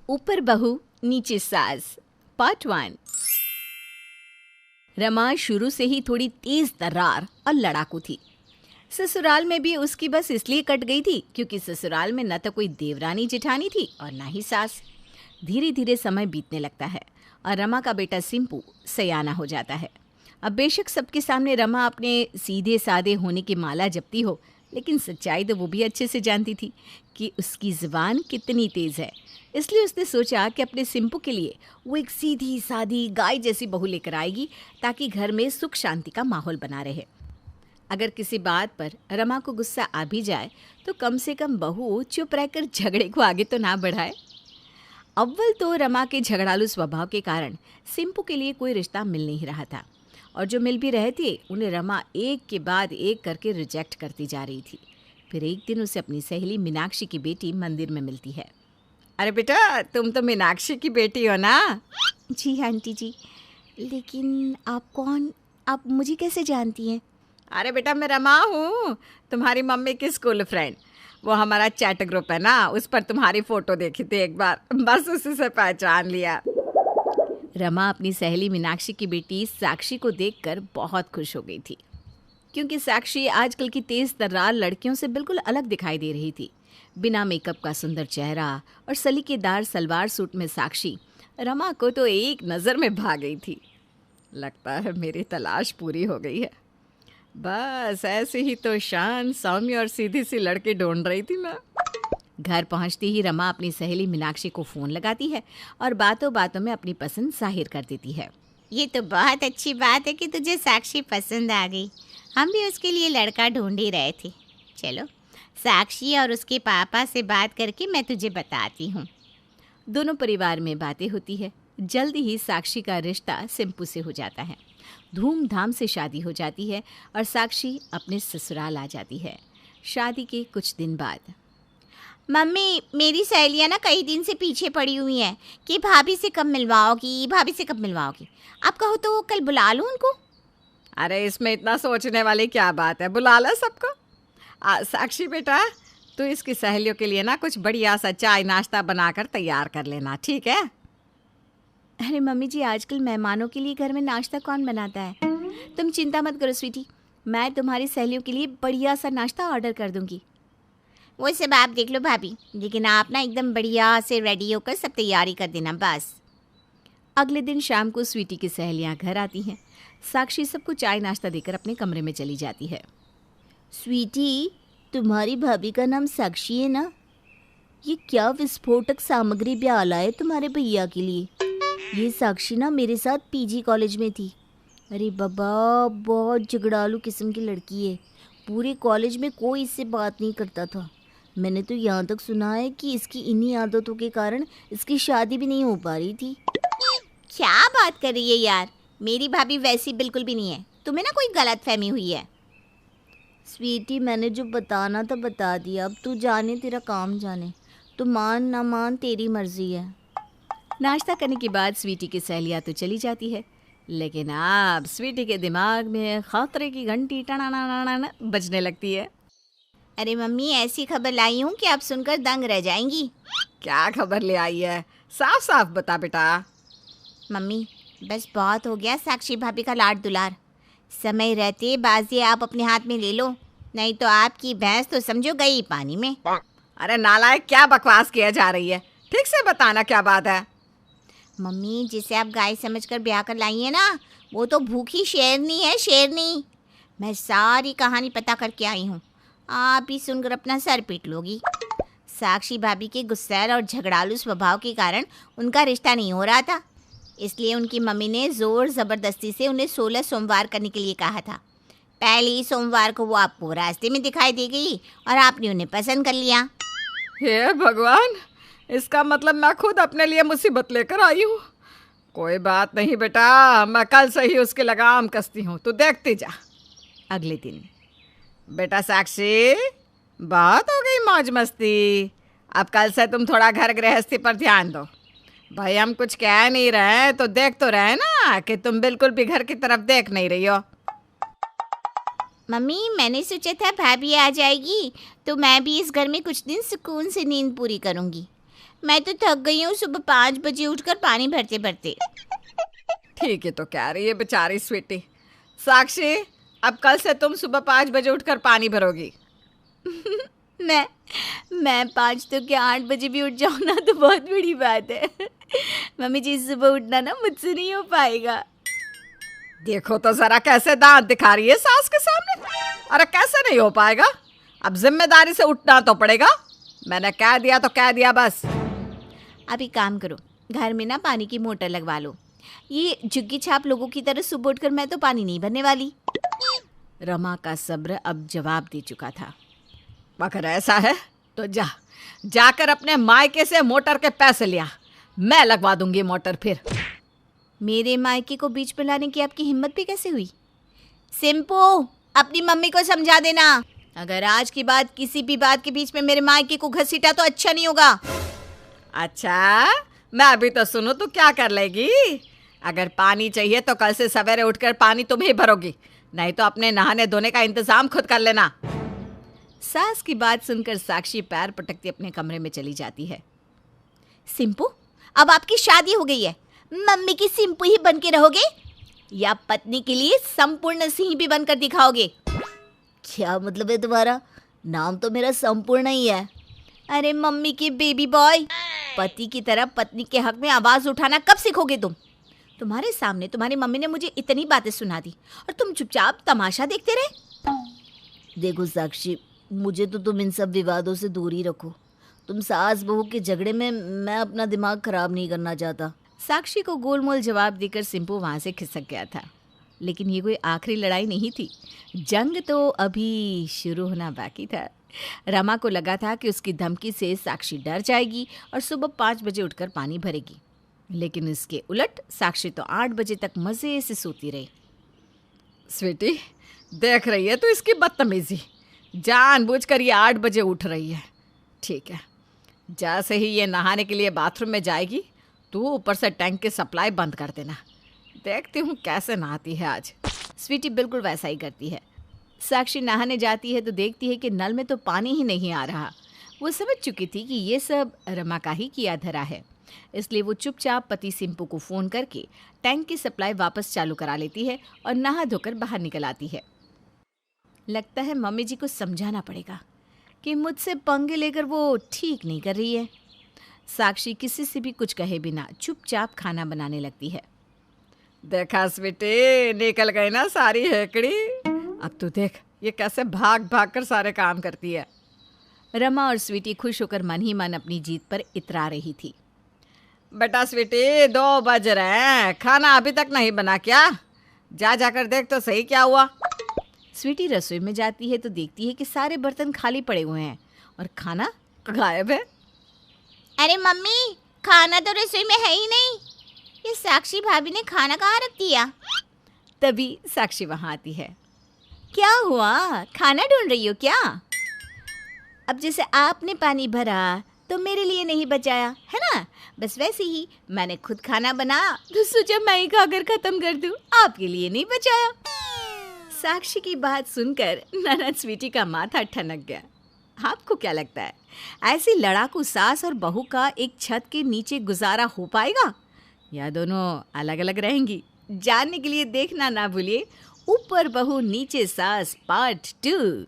ऊपर बहू नीचे सास पार्ट 1। रमा शुरू से ही थोड़ी तेज तर्रार और लड़ाकू थी। ससुराल में भी उसकी बस इसलिए कट गई थी क्योंकि ससुराल में न तो कोई देवरानी जेठानी थी और ना ही सास। धीरे धीरे समय बीतने लगता है और रमा का बेटा सिंपू सयाना हो जाता है। अब बेशक सबके सामने रमा अपने सीधे साधे होने की माला जपती हो, लेकिन सच्चाई तो वो भी अच्छे से जानती थी कि उसकी ज़ुबान कितनी तेज़ है। इसलिए उसने सोचा कि अपने सिंपू के लिए वो एक सीधी सादी गाय जैसी बहू लेकर आएगी ताकि घर में सुख शांति का माहौल बना रहे। अगर किसी बात पर रमा को गुस्सा आ भी जाए तो कम से कम बहू चुप रहकर झगड़े को आगे तो ना बढ़ाए। अव्वल तो रमा के झगड़ालू स्वभाव के कारण सिंपू के लिए कोई रिश्ता मिल नहीं रहा था और जो मिल भी रहे थे उन्हें रमा एक के बाद एक करके रिजेक्ट करती जा रही थी। फिर एक दिन उसे अपनी सहेली मीनाक्षी की बेटी मंदिर में मिलती है। अरे बेटा, तुम तो मीनाक्षी की बेटी हो ना? जी आंटी जी, लेकिन आप कौन? आप मुझे कैसे जानती हैं? अरे बेटा, मैं रमा हूँ, तुम्हारी मम्मी की स्कूल फ्रेंड। वो हमारा चैट ग्रुप है ना, उस पर तुम्हारी फोटो देखी थी एक बार, बस उसी से पहचान लिया। रमा अपनी सहेली मीनाक्षी की बेटी साक्षी को देखकर बहुत खुश हो गई थी क्योंकि साक्षी आजकल की तेज तर्रार लड़कियों से बिल्कुल अलग दिखाई दे रही थी। बिना मेकअप का सुंदर चेहरा और सलीकेदार सलवार सूट में साक्षी रमा को तो एक नज़र में भा गई थी। लगता है मेरी तलाश पूरी हो गई है। बस ऐसे ही तो शान सौम्य और सीधी सी लड़की ढूंढ रही थी मैं। घर पहुंचती ही रमा अपनी सहेली मीनाक्षी को फ़ोन लगाती है और बातों बातों में अपनी पसंद जाहिर कर देती है। ये तो बहुत अच्छी बात है कि तुझे साक्षी पसंद आ गई। हम भी उसके लिए लड़का ढूंढ ही रहे थे। चलो, साक्षी और उसके पापा से बात करके मैं तुझे बताती हूँ। दोनों परिवार में बातें होती है। जल्दी ही साक्षी का रिश्ता सिंपू से हो जाता है। धूमधाम से शादी हो जाती है और साक्षी अपने ससुराल आ जाती है। शादी के कुछ दिन बाद मम्मी, मेरी सहेलियाँ ना कई दिन से पीछे पड़ी हुई हैं कि भाभी से कब मिलवाओगी, भाभी से कब मिलवाओगी। आप कहो तो कल बुला लूँ उनको? अरे इसमें इतना सोचने वाली क्या बात है, बुला ला सबको। साक्षी बेटा, तू इसकी सहेलियों के लिए ना कुछ बढ़िया सा चाय नाश्ता बनाकर तैयार कर लेना, ठीक है? अरे मम्मी जी, आजकल मेहमानों के लिए घर में नाश्ता कौन बनाता है? तुम चिंता मत करो स्वीटी, मैं तुम्हारी सहेलियों के लिए बढ़िया सा नाश्ता ऑर्डर कर दूंगी। वो सब आप देख लो भाभी, लेकिन आप ना एकदम बढ़िया से रेडी होकर सब तैयारी कर देना बस। अगले दिन शाम को स्वीटी की सहेलियां घर आती हैं। साक्षी सबको चाय नाश्ता देकर अपने कमरे में चली जाती है। स्वीटी, तुम्हारी भाभी का नाम साक्षी है ना? ये क्या विस्फोटक सामग्री ब्याह है तुम्हारे भैया के लिए? ये साक्षी ना मेरे साथ पीजी कॉलेज में थी। अरे बाबा, बहुत झगड़ालू किस्म की लड़की है। पूरे कॉलेज में कोई इससे बात नहीं करता था। मैंने तो यहाँ तक सुना है कि इसकी इन्हीं आदतों के कारण इसकी शादी भी नहीं हो पा रही थी। क्या बात कर रही है यार, मेरी भाभी वैसी बिल्कुल भी नहीं है। तुम्हें ना कोई गलत फहमी हुई है। स्वीटी, मैंने जो बताना था बता दिया, अब तू जाने, तेरा काम जाने। तो मान ना मान तेरी मर्जी है। नाश्ता करने के बाद स्वीटी की सहेलियाँ तो चली जाती है, लेकिन अब स्वीटी के दिमाग में खतरे की घंटी टना बजने लगती है। अरे मम्मी, ऐसी खबर लाई हूँ कि आप सुनकर दंग रह जाएंगी। क्या खबर ले आई है? साफ साफ बता बेटा। मम्मी, बस बहुत हो गया साक्षी भाभी का लाड दुलार। समय रहते बाजी आप अपने हाथ में ले लो, नहीं तो आपकी भैंस तो समझो गई पानी में। अरे नालायक, क्या बकवास किया जा रही है? ठीक से बताना क्या बात है। मम्मी, जिसे आप गाय समझकर ब्याह कर लाई है ना, वो तो भूखी शेरनी है, शेरनी। मैं सारी कहानी पता करके आई हूँ, आप ही सुनकर अपना सर पीट लोगी। साक्षी भाभी के गुस्सैल और झगड़ालू स्वभाव के कारण उनका रिश्ता नहीं हो रहा था, इसलिए उनकी मम्मी ने ज़ोर ज़बरदस्ती से उन्हें 16 सोमवार करने के लिए कहा था। पहले ही सोमवार को वो आपको रास्ते में दिखाई दे गई और आपने उन्हें पसंद कर लिया। हे भगवान, इसका मतलब मैं खुद अपने लिए मुसीबत लेकर आई हूँ। कोई बात नहीं बेटा, मैं कल से ही उसकी लगाम कसती हूँ, तू देखती जा। अगले दिन, बेटा साक्षी, बहुत हो गई मौज मस्ती, अब कल से तुम थोड़ा घर गृहस्थी पर ध्यान दो। भाई हम कुछ कह नहीं रहे तो देख तो रहे ना कि तुम बिल्कुल भी घर की तरफ देख नहीं रही हो। मम्मी, मैंने सोचा था भाभी आ जाएगी तो मैं भी इस घर में कुछ दिन सुकून से नींद पूरी करूंगी। मैं तो थक गई हूँ सुबह 5 बजे उठकर पानी भरते भरते। ठीक है तो कह रही है बेचारी स्वीटी। साक्षी, अब कल से तुम सुबह 5 बजे उठकर पानी भरोगी। मैं 5 तो क्या 8 बजे भी उठ जाऊँ ना तो बहुत बड़ी बात है। मम्मी जी सुबह उठना ना मुझसे नहीं हो पाएगा। देखो तो जरा कैसे दांत दिखा रही है सास के सामने। अरे कैसे नहीं हो पाएगा, अब जिम्मेदारी से उठना तो पड़ेगा। मैंने कह दिया तो कह दिया बस। आप एक काम करो, घर में ना पानी की मोटर लगवा लो। ये झुग्गी छाप लोगों की तरह सुबह उठकर मैं तो पानी नहीं भरने वाली। रमा का सब्र अब जवाब दे चुका था। अगर ऐसा है तो जाकर अपने मायके से मोटर के पैसे लिया, मैं लगवा दूंगी मोटर फिर। मेरे मायके को बीच में लाने की आपकी हिम्मत भी कैसे हुई? सिंपू, अपनी मम्मी को समझा देना, अगर आज की बात किसी भी बात के बीच में मेरे मायके को घसीटा तो अच्छा नहीं होगा। अच्छा, मैं अभी तो सुनूं तो क्या कर लेगी? अगर पानी चाहिए तो कल से सवेरे उठकर पानी तुम ही भरोगी, नहीं तो अपने नहाने धोने का इंतजाम खुद कर लेना। सास की बात सुनकर साक्षी पैर पटकती अपने कमरे में चली जाती है। सिंपू, अब आपकी शादी हो गई है, मम्मी की सिंपू ही बन के रहोगे या पत्नी के लिए संपूर्ण सिंह भी बनकर दिखाओगे? क्या मतलब है तुम्हारा? नाम तो मेरा संपूर्ण ही है। अरे मम्मी के बेबी बॉय, पति की तरह पत्नी के हक में आवाज उठाना कब सीखोगे तुम? तुम्हारे सामने तुम्हारी मम्मी ने मुझे इतनी बातें सुना दी और तुम चुपचाप तमाशा देखते रहे। देखो साक्षी, मुझे तो तुम इन सब विवादों से दूर ही रखो। तुम सास बहू के झगड़े में मैं अपना दिमाग खराब नहीं करना चाहता। साक्षी को गोलमोल जवाब देकर सिंपू वहां से खिसक गया था। लेकिन ये कोई आखिरी लड़ाई नहीं थी, जंग तो अभी शुरू होना बाकी था। रमा को लगा था कि उसकी धमकी से साक्षी डर जाएगी और सुबह 5 बजे उठकर पानी भरेगी, लेकिन इसके उलट साक्षी तो 8 बजे तक मज़े से सोती रही। स्वीटी, देख रही है तो इसकी बदतमीजी, जानबूझकर ये 8 बजे उठ रही है। ठीक है, जैसे ही ये नहाने के लिए बाथरूम में जाएगी तू ऊपर से टैंक की सप्लाई बंद कर देना। देखती हूँ कैसे नहाती है आज। स्वीटी बिल्कुल वैसा ही करती है। साक्षी नहाने जाती है तो देखती है कि नल में तो पानी ही नहीं आ रहा। वो समझ चुकी थी कि ये सब रमा का ही किया धरा है, इसलिए वो चुपचाप पति सिंपू को फ़ोन करके टैंक की सप्लाई वापस चालू करा लेती है और नहा धोकर बाहर निकल आती है। लगता है मम्मी जी को समझाना पड़ेगा कि मुझसे पंगे लेकर वो ठीक नहीं कर रही है। साक्षी किसी से भी कुछ कहे बिना चुपचाप खाना बनाने लगती है। देखा स्वीटी, निकल गई ना सारी हेकड़ी। अब तू देख ये कैसे भाग भाग कर सारे काम करती है। रमा और स्वीटी खुश होकर मन ही मन अपनी जीत पर इतरा रही थी। बेटा स्वीटी, 2 बज रहे हैं, खाना अभी तक नहीं बना क्या? जाकर देख तो सही क्या हुआ। स्वीटी रसोई में जाती है तो देखती है कि सारे बर्तन खाली पड़े हुए हैं और खाना गायब है। अरे मम्मी, खाना तो रसोई में है ही नहीं। ये साक्षी भाभी ने खाना कहाँ रख दिया? तभी साक्षी वहाँ आती है। क्या हुआ, खाना ढूंढ रही हो क्या? अब जैसे आपने पानी भरा तो मेरे लिए नहीं बचाया है ना, बस वैसे ही मैंने खुद खाना बना तो सोचा मैं ही खाकर खत्म कर दूं, आपके लिए नहीं बचाया। साक्षी की बात सुनकर ननद स्वीटी का माथा ठनक गया। आपको क्या लगता है ऐसी लड़ाकू सास और बहू का एक छत के नीचे गुजारा हो पाएगा या दोनों अलग अलग रहेंगी? जानने के लिए देखना ना भूलिए ऊपर बहू नीचे सास पार्ट 2।